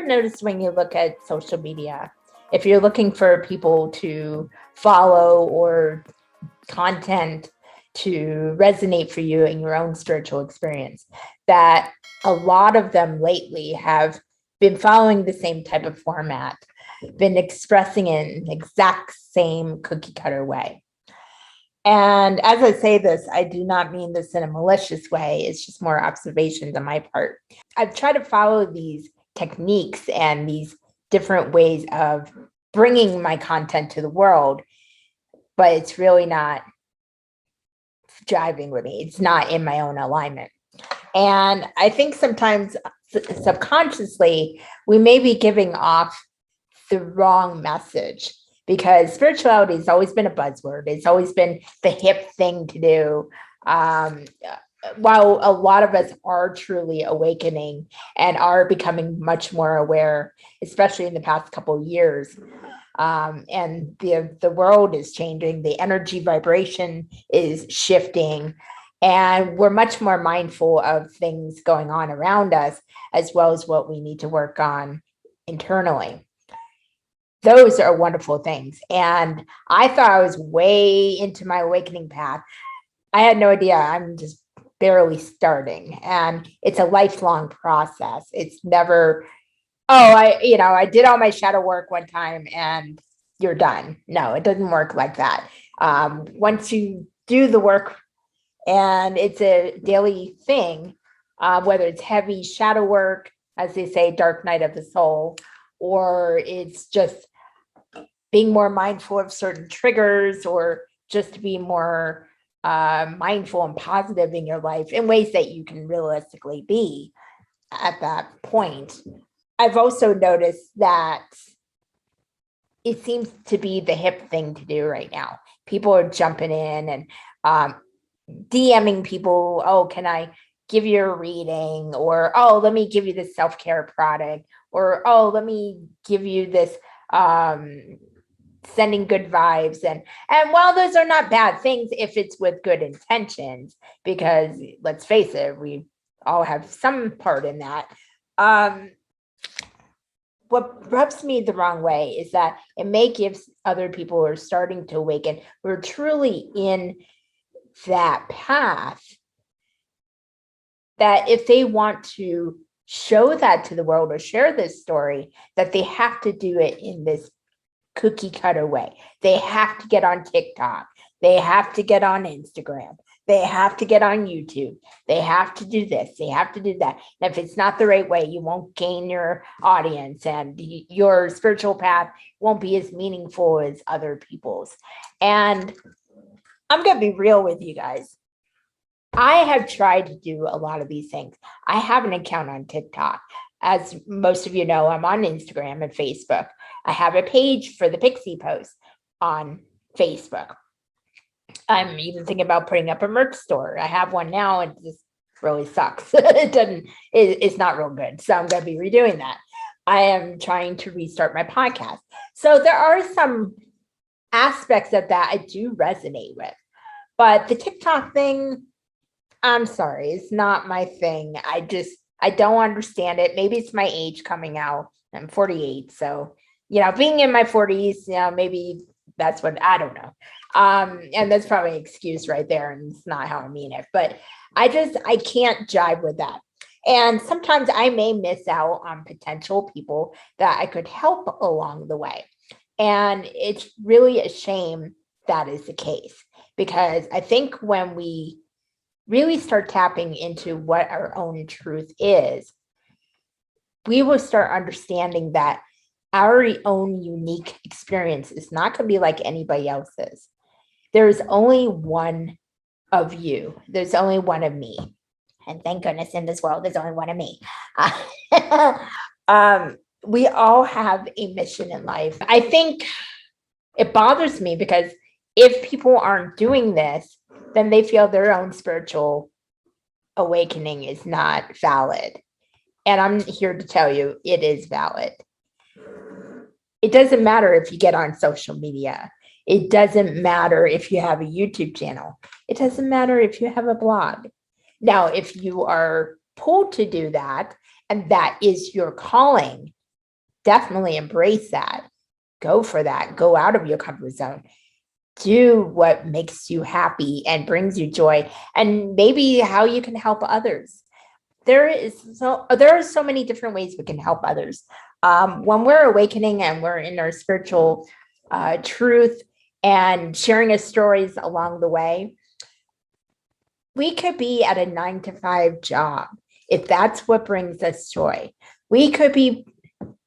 ever noticed when you look at social media, if you're looking for people to follow or content to resonate for you in your own spiritual experience, that a lot of them lately have been following the same type of format, been expressing it in the exact same cookie cutter way? And as I say this, I do not mean this in a malicious way. It's just more observations on my part. I've tried to follow these techniques and these different ways of bringing my content to the world, but it's really not driving with me. It's not in my own alignment. And I think sometimes subconsciously, we may be giving off the wrong message, because spirituality has always been a buzzword. It's always been the hip thing to do. While a lot of us are truly awakening and are becoming much more aware, especially in the past couple of years, and the world is changing, the energy vibration is shifting, and we're much more mindful of things going on around us, as well as what we need to work on internally. Those are wonderful things. And I thought I was way into my awakening path. I had no idea. I'm just barely starting, and it's a lifelong process. It's never, I did all my shadow work one time and you're done. No, it doesn't work like that. Once you do the work, and it's a daily thing, whether it's heavy shadow work, as they say, dark night of the soul, or it's just being more mindful of certain triggers, or just to be more mindful and positive in your life in ways that you can realistically be at that point. I've also noticed that it seems to be the hip thing to do right now. People are jumping in and DMing people, oh, can I give you a reading? Or, oh, let me give you this self-care product. Or, oh, let me give you this sending good vibes. And while those are not bad things, if it's with good intentions, because let's face it, we all have some part in that. What rubs me the wrong way is that it may give other people who are starting to awaken, who are truly in that path, that if they want to show that to the world or share this story, that they have to do it in this cookie cutter way. They have to get on TikTok. They have to get on Instagram. They have to get on YouTube. They have to do this. They have to do that. And if it's not the right way, you won't gain your audience, and your spiritual path won't be as meaningful as other people's. And I'm going to be real with you guys. I have tried to do a lot of these things. I have an account on TikTok. As most of you know, I'm on Instagram and Facebook. I have a page for the Pixie post on Facebook. I'm even thinking about putting up a merch store. I have one now, and it just really sucks. It's not real good. So I'm going to be redoing that. I am trying to restart my podcast. So there are some aspects of that I do resonate with. But the TikTok thing, I'm sorry, it's not my thing. I don't understand it. Maybe it's my age coming out. I'm 48. So, being in my 40s, maybe that's what, I don't know. And that's probably an excuse right there. And it's not how I mean it. But I can't jive with that. And sometimes I may miss out on potential people that I could help along the way. And it's really a shame that is the case, because I think when we really start tapping into what our own truth is, we will start understanding that our own unique experience is not going to be like anybody else's. There's only one of you. There's only one of me. And thank goodness in this world, there's only one of me. We all have a mission in life. I think it bothers me because if people aren't doing this, then they feel their own spiritual awakening is not valid. And I'm here to tell you it is valid. It doesn't matter if you get on social media. It doesn't matter if you have a YouTube channel. It doesn't matter if you have a blog. Now, if you are pulled to do that, and that is your calling, definitely embrace that. Go for that. Go out of your comfort zone. Do what makes you happy and brings you joy, and maybe how you can help others. There are so many different ways we can help others. When we're awakening and we're in our spiritual truth and sharing us stories along the way, we could be at a 9 to 5 job if that's what brings us joy. We could be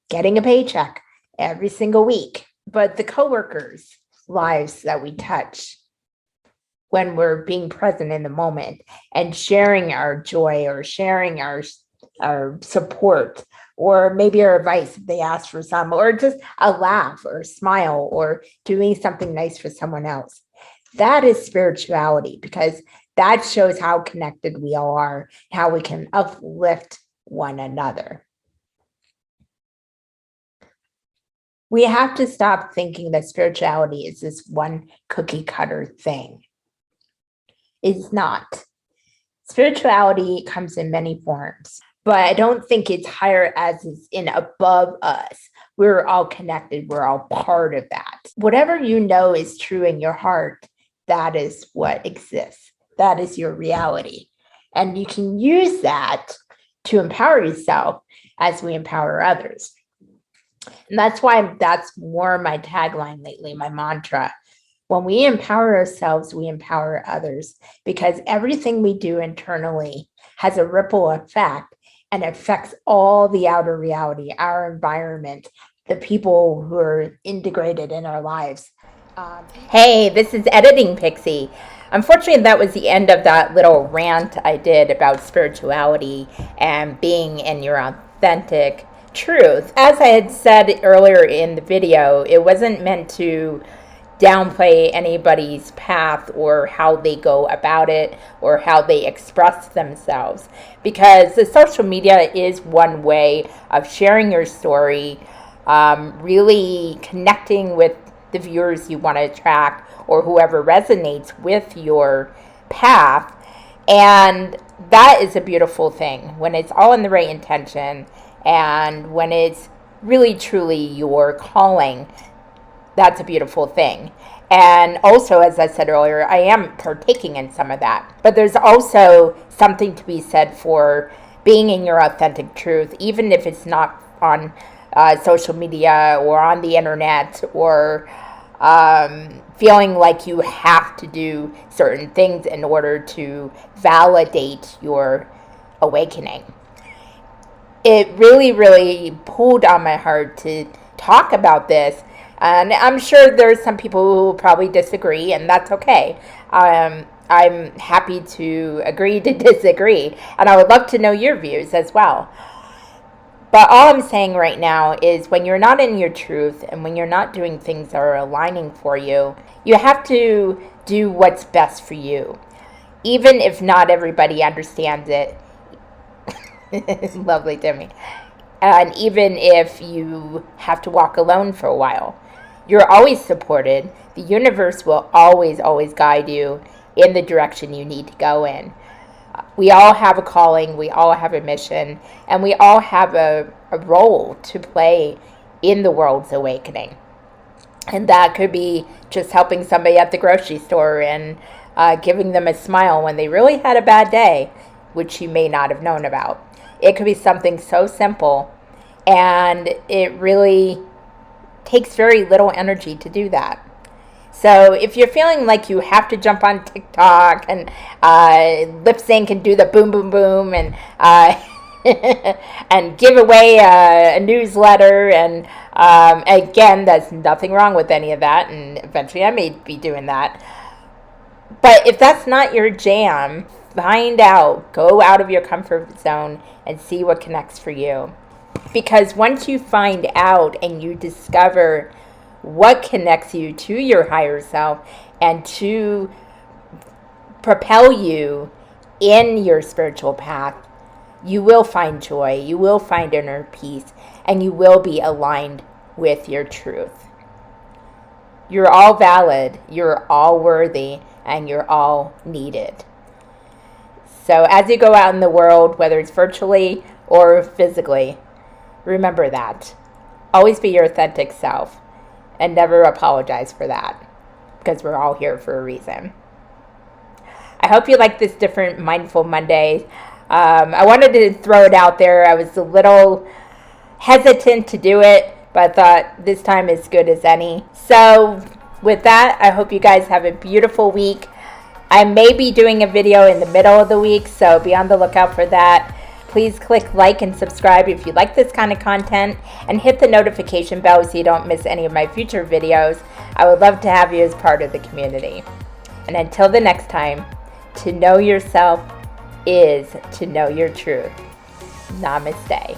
getting a paycheck every single week, but the coworkers' lives that we touch when we're being present in the moment and sharing our joy or sharing our support, or maybe our advice if they ask for some, or just a laugh or a smile or doing something nice for someone else. That is spirituality, because that shows how connected we all are, how we can uplift one another. We have to stop thinking that spirituality is this one cookie cutter thing. It's not. Spirituality comes in many forms, but I don't think it's higher as is in above us. We're all connected. We're all part of that. Whatever you know is true in your heart, that is what exists. That is your reality. And you can use that to empower yourself as we empower others. And that's why that's more my tagline lately, my mantra. When we empower ourselves, we empower others, because everything we do internally has a ripple effect and affects all the outer reality, our environment, the people who are integrated in our lives. Hey, this is Editing Pixie. Unfortunately, that was the end of that little rant I did about spirituality and being in your authentic truth. As I had said earlier in the video, it wasn't meant to downplay anybody's path or how they go about it or how they express themselves, because the social media is one way of sharing your story, really connecting with the viewers you want to attract or whoever resonates with your path. And that is a beautiful thing when it's all in the right intention and when it's really truly your calling. That's a beautiful thing. And also, as I said earlier, I am partaking in some of that. But there's also something to be said for being in your authentic truth, even if it's not on social media or on the internet, or feeling like you have to do certain things in order to validate your awakening. It really, really pulled on my heart to talk about this. And I'm sure there's some people who will probably disagree, and that's okay. I'm happy to agree to disagree, and I would love to know your views as well. But all I'm saying right now is when you're not in your truth and when you're not doing things that are aligning for you, you have to do what's best for you. Even if not everybody understands it. Lovely, Timmy. And even if you have to walk alone for a while, you're always supported. The universe will always, always guide you in the direction you need to go in. We all have a calling, we all have a mission, and we all have a role to play in the world's awakening. And that could be just helping somebody at the grocery store and giving them a smile when they really had a bad day, which you may not have known about. It could be something so simple, and it really takes very little energy to do that. So if you're feeling like you have to jump on TikTok and lip sync and do the boom, boom, boom, and and give away a newsletter, and again, there's nothing wrong with any of that, and eventually I may be doing that. But if that's not your jam, find out, go out of your comfort zone and see what connects for you. Because once you find out and you discover what connects you to your higher self and to propel you in your spiritual path, you will find joy, you will find inner peace, and you will be aligned with your truth. You're all valid, you're all worthy, and you're all needed. So as you go out in the world, whether it's virtually or physically, remember that. Always be your authentic self and never apologize for that, because we're all here for a reason. I hope you like this different Mindful Monday. I wanted to throw it out there. I was a little hesitant to do it, but I thought this time is good as any. So with that, I hope you guys have a beautiful week. I may be doing a video in the middle of the week, so be on the lookout for that. Please click like and subscribe if you like this kind of content, and hit the notification bell so you don't miss any of my future videos. I would love to have you as part of the community. And until the next time, to know yourself is to know your truth. Namaste.